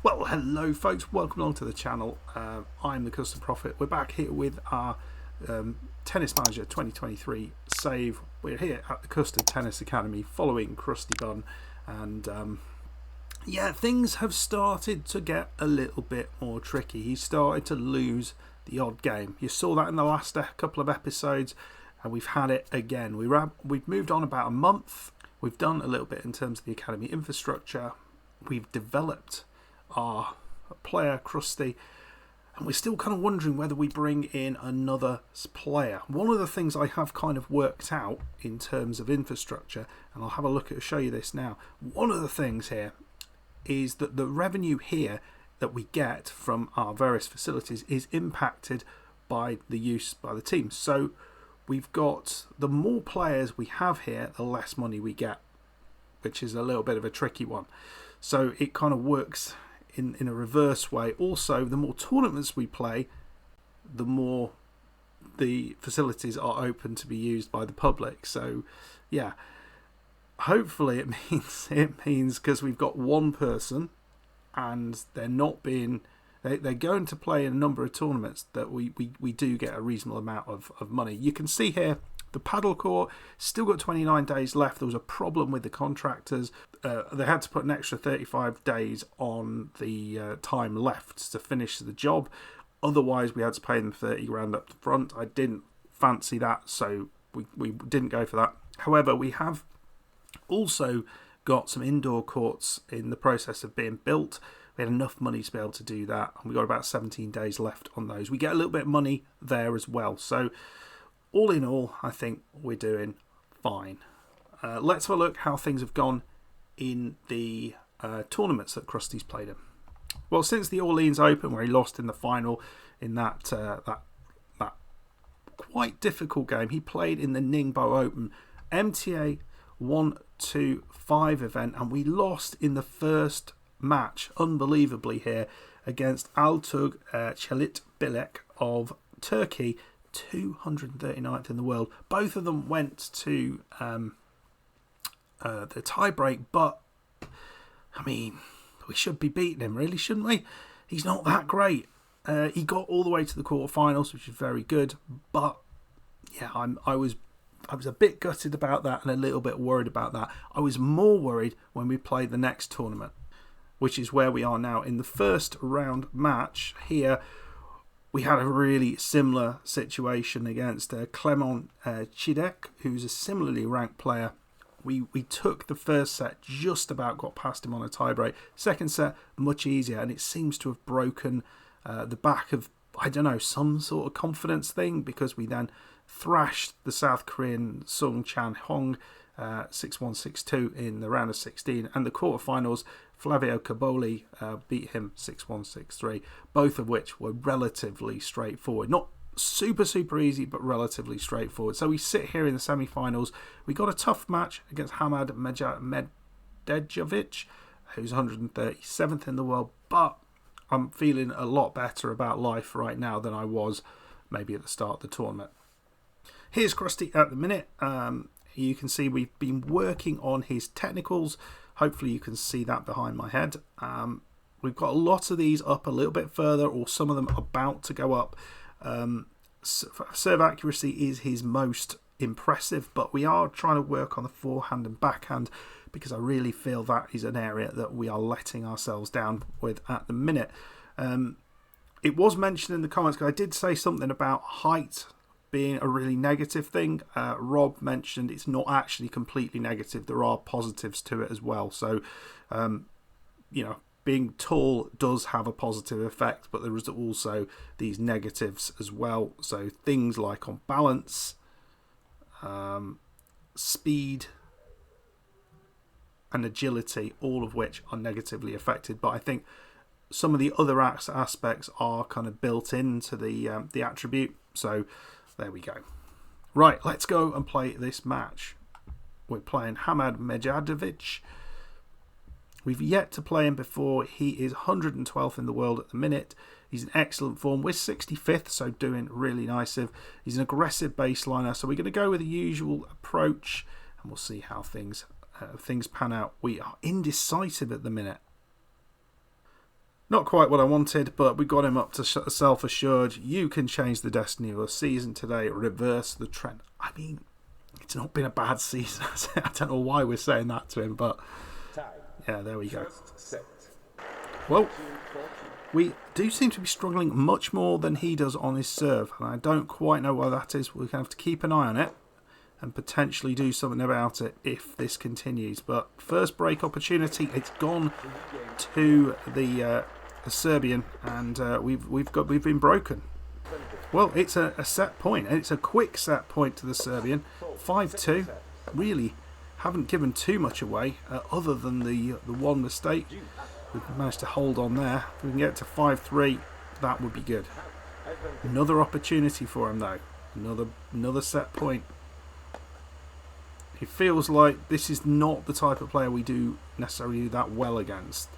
Well, hello folks, welcome along to the channel. I'm the Custom Prophet. We're back here with our Tennis Manager 2023 save. We're here at the Custom Tennis Academy following Crusty Bun, and yeah, things have started to get a little bit more tricky. He started to lose the odd game. You saw that in the last couple of episodes, and we've had it again. We've moved on about a month. We've done a little bit in terms of the academy infrastructure. We've developed our player Cristy, and we're still kind of wondering whether we bring in another player. One of the things I have kind of worked out in terms of infrastructure, and I'll have a look at show you this now. One of the things here is that the revenue here that we get from our various facilities is impacted by the use by the team. So we've got, the more players we have here, the less money we get, which is a little bit of a tricky one. So it kind of works in a reverse way. Also, the more tournaments we play, the more the facilities are open to be used by the public. So yeah, hopefully it means because we've got one person and they're not being, they're going to play in a number of tournaments, that we do get a reasonable amount of money. You can see here the paddle court still got 29 days left. There was a problem with the contractors. They had to put an extra 35 days on the time left to finish the job. Otherwise, we had to pay them 30 grand up front. I didn't fancy that, so we didn't go for that. However, we have also got some indoor courts in the process of being built. We had enough money to be able to do that, and we got about 17 days left on those. We get a little bit of money there as well. So all in all, I think we're doing fine. Let's have a look how things have gone in the tournaments that Crusty's played in. Well, since the Orleans Open, where he lost in the final in that quite difficult game, he played in the Ningbo Open MTA 125 event, and we lost in the first match, unbelievably here, against Altug Çelik Bilek of Turkey, 239th in the world. Both of them went to the tie-break, but I mean, we should be beating him, really, shouldn't we? He's not that great. He got all the way to the quarterfinals, which is very good, but yeah, I was a bit gutted about that and a little bit worried about that. I was more worried when we played the next tournament, which is where we are now. In the first round match here, we had a really similar situation against Clement Chidek, who's a similarly ranked player. We took the first set, just about got past him on a tiebreak. Second set, much easier, and it seems to have broken the back of, I don't know, some sort of confidence thing, because we then thrashed the South Korean Sung Chan Hong 6-1, 6-2 in the round of 16, and the quarterfinals, Flavio Caboli beat him 6-1, 6-3, both of which were relatively straightforward. Not super easy, but relatively straightforward. So we sit here in the semi-finals. We got a tough match against Hamad Medjevic, who's 137th in the world, but I'm feeling a lot better about life right now than I was maybe at the start of the tournament. Here's Cristy at the minute. You can see we've been working on his technicals. Hopefully you can see that behind my head. We've got a lot of these up a little bit further, or some of them about to go up. Serve accuracy is his most impressive, but we are trying to work on the forehand and backhand, because I really feel that is an area that we are letting ourselves down with at the minute. It was mentioned in the comments, because I did say something about height being a really negative thing. Rob mentioned it's not actually completely negative. There are positives to it as well. So, you know, being tall does have a positive effect, but there is also these negatives as well. So things like on balance, speed and agility, all of which are negatively affected. But I think some of the other aspects are kind of built into the attribute. So there we go. Right, let's go and play this match. We're playing Hamad Medjevic. We've yet to play him before. He is 112th in the world at the minute. He's in excellent form. We're 65th, so doing really nice. He's an aggressive baseliner, so we're going to go with the usual approach, and we'll see how things pan out. We are indecisive at the minute. Not quite what I wanted, but we got him up to self-assured. You can change the destiny of a season today, reverse the trend. I mean, it's not been a bad season. I don't know why we're saying that to him, but yeah, there we go. Well, we do seem to be struggling much more than he does on his serve, and I don't quite know why that is. We're going to have to keep an eye on it and potentially do something about it if this continues. But first break opportunity, it's gone to the Serbian, and we've been broken. Well, it's a set point, and it's a quick set point to the Serbian. 5-2. Really haven't given too much away, other than the one mistake. We've managed to hold on there. If we can get to 5-3, that would be good. Another opportunity for him though. Another set point. It feels like this is not the type of player we do necessarily do that well against.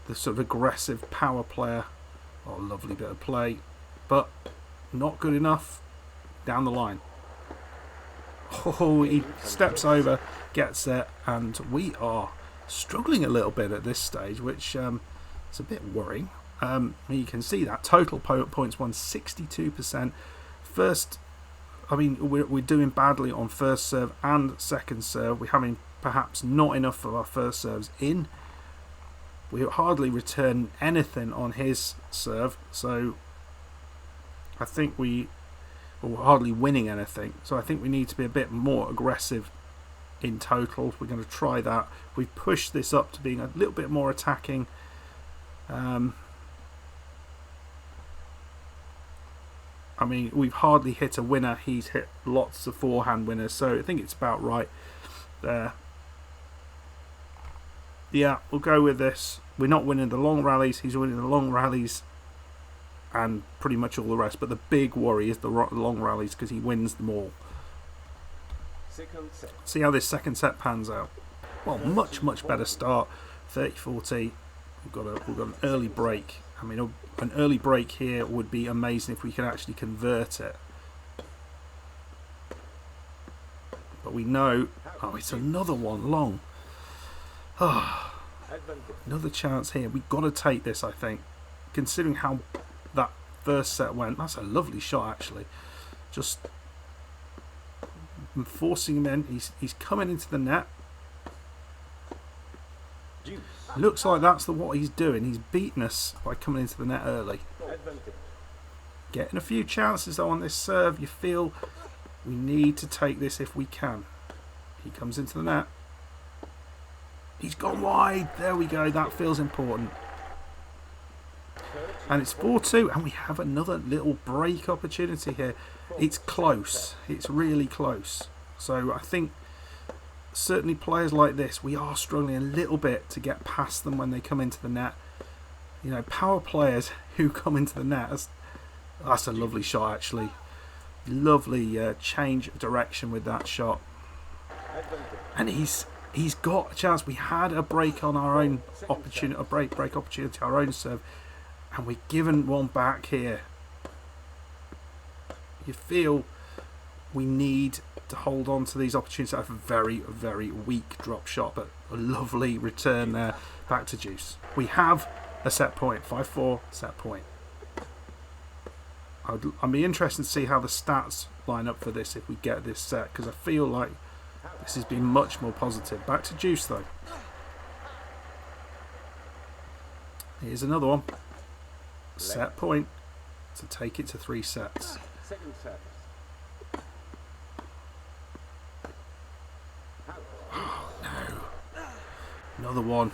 The sort of aggressive power player. Oh, lovely bit of play, but not good enough down the line. Oh, he steps over, gets it, and we are struggling a little bit at this stage, which is a bit worrying. You can see that total points won 62%. First, I mean, we're doing badly on first serve and second serve. We're having perhaps not enough of our first serves in. We hardly return anything on his serve, so I think we're hardly winning anything. So I think we need to be a bit more aggressive in total. We're going to try that. We've pushed this up to being a little bit more attacking. I mean, we've hardly hit a winner. He's hit lots of forehand winners, so I think it's about right there. Yeah, we'll go with this. We're not winning the long rallies. He's winning the long rallies and pretty much all the rest. But the big worry is the long rallies, because he wins them all. See how this second set pans out. Well, much better start. 30-40. We've got an early break. I mean, an early break here would be amazing if we could actually convert it. But we know... Oh, it's another one long. Oh, another chance here. We've got to take this, I think. Considering how that first set went. That's a lovely shot, actually. Just forcing him in. He's coming into the net. Looks like that's what he's doing. He's beaten us by coming into the net early. Getting a few chances though on this serve. You feel we need to take this if we can. He comes into the net. He's gone wide. There we go. That feels important. And it's 4-2, and we have another little break opportunity here. It's close. It's really close. So I think certainly players like this, we are struggling a little bit to get past them when they come into the net. You know, power players who come into the net, that's a lovely shot actually. Lovely change of direction with that shot. And he's got a chance. We had a break on our own opportunity, a break opportunity, our own serve, and we're given one back here. You feel we need to hold on to these opportunities. I have a very weak drop shot, but a lovely return there back to Juice. We have a set point, 5-4 set point. I'd be interested to see how the stats line up for this if we get this set, because I feel like this has been much more positive. Back to Juice though. Here's another one. Set point to take it to 3 sets. Oh, no. Another one.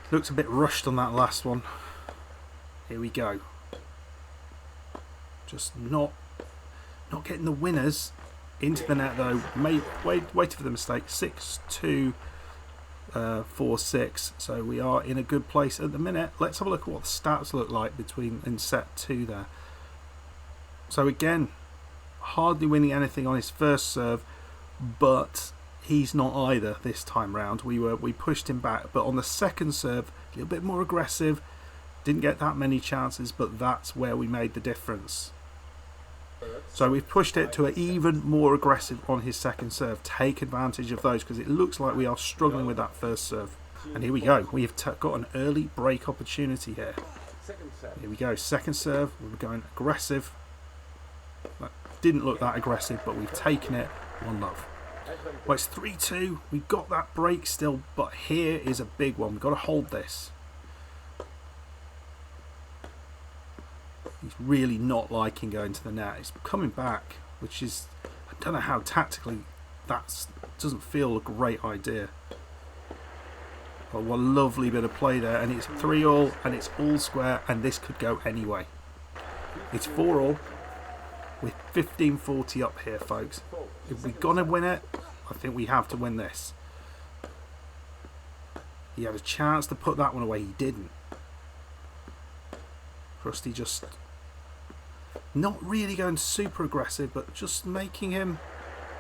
Looks a bit rushed on that last one. Here we go. Just not getting the winners into the net though. Waited for the mistake. 6-2, 4-6. So we are in a good place at the minute. Let's have a look at what the stats look like in set 2 there. So again, hardly winning anything on his first serve, but he's not either this time round. We pushed him back, but on the second serve, a little bit more aggressive. Didn't get that many chances, but that's where we made the difference. So we've pushed it to an even more aggressive on his second serve. Take advantage of those, because it looks like we are struggling with that first serve. And here we go. We have got an early break opportunity here. Here we go. Second serve. We're going aggressive. That didn't look that aggressive, but we've taken it. 1-0. Well, it's 3-2. We've got that break still, but here is a big one. We've got to hold this. He's really not liking going to the net. He's coming back, which is, I don't know how tactically that doesn't feel a great idea. But what a lovely bit of play there, and it's 3-all, and it's all square, and this could go anyway. It's 4-all with 15:40 up here, folks. If we're gonna win it, I think we have to win this. He had a chance to put that one away. He didn't. Crusty just not really going super aggressive, but just making him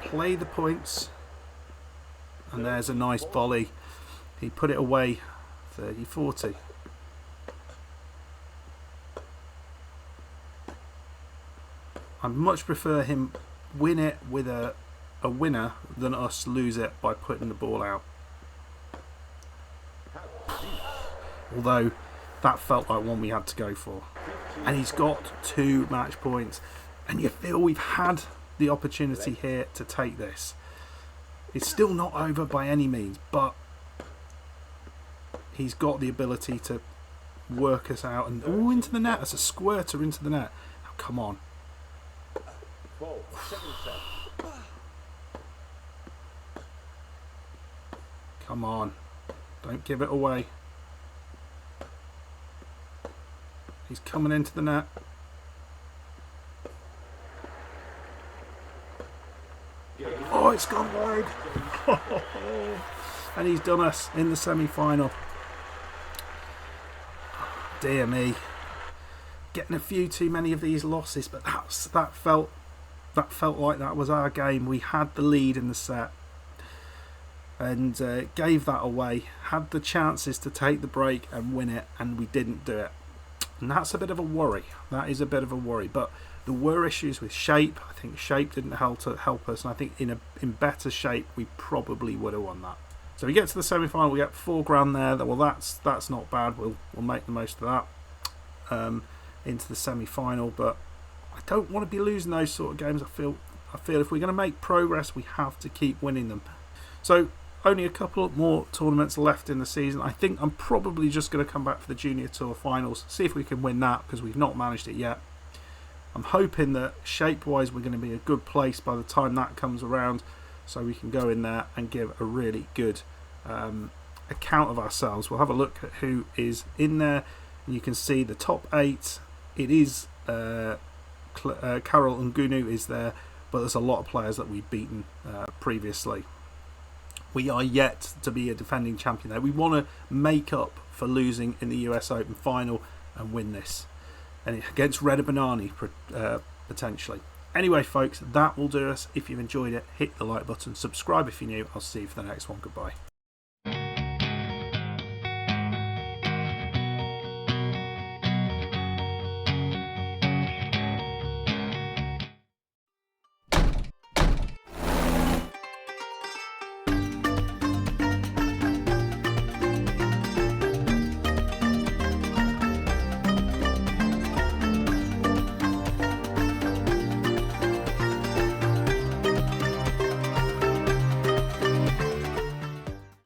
play the points. And there's a nice volley. He put it away. 30-40. I much prefer him win it with a winner than us lose it by putting the ball out. Although that felt like one we had to go for. And he's got 2 match points. And you feel we've had the opportunity here to take this. It's still not over by any means, but he's got the ability to work us out. And oh, into the net. That's a squirter into the net. Now, come on. Come on. Don't give it away. He's coming into the net. Oh, it's gone wide. And he's done us in the semi-final. Dear me. Getting a few too many of these losses, but that felt like that was our game. We had the lead in the set and gave that away. Had the chances to take the break and win it, and we didn't do it. And that's a bit of a worry. That is a bit of a worry. But there were issues with shape. I think shape didn't help us, and I think in better shape we probably would have won that. So we get to the semi-final. We get $4,000 there. Well, that's not bad. We'll make the most of that into the semi-final. But I don't want to be losing those sort of games. I feel if we're going to make progress, we have to keep winning them. So only a couple more tournaments left in the season. I think I'm probably just going to come back for the Junior Tour Finals, see if we can win that, because we've not managed it yet. I'm hoping that shape-wise we're going to be in a good place by the time that comes around, so we can go in there and give a really good account of ourselves. We'll have a look at who is in there. You can see the top 8. It is Carol and Gunu is there, but there's a lot of players that we've beaten previously. We are yet to be a defending champion there. We want to make up for losing in the US Open final and win this. And against Reda Banani, potentially. Anyway, folks, that will do us. If you've enjoyed it, hit the like button. Subscribe if you're new. I'll see you for the next one. Goodbye.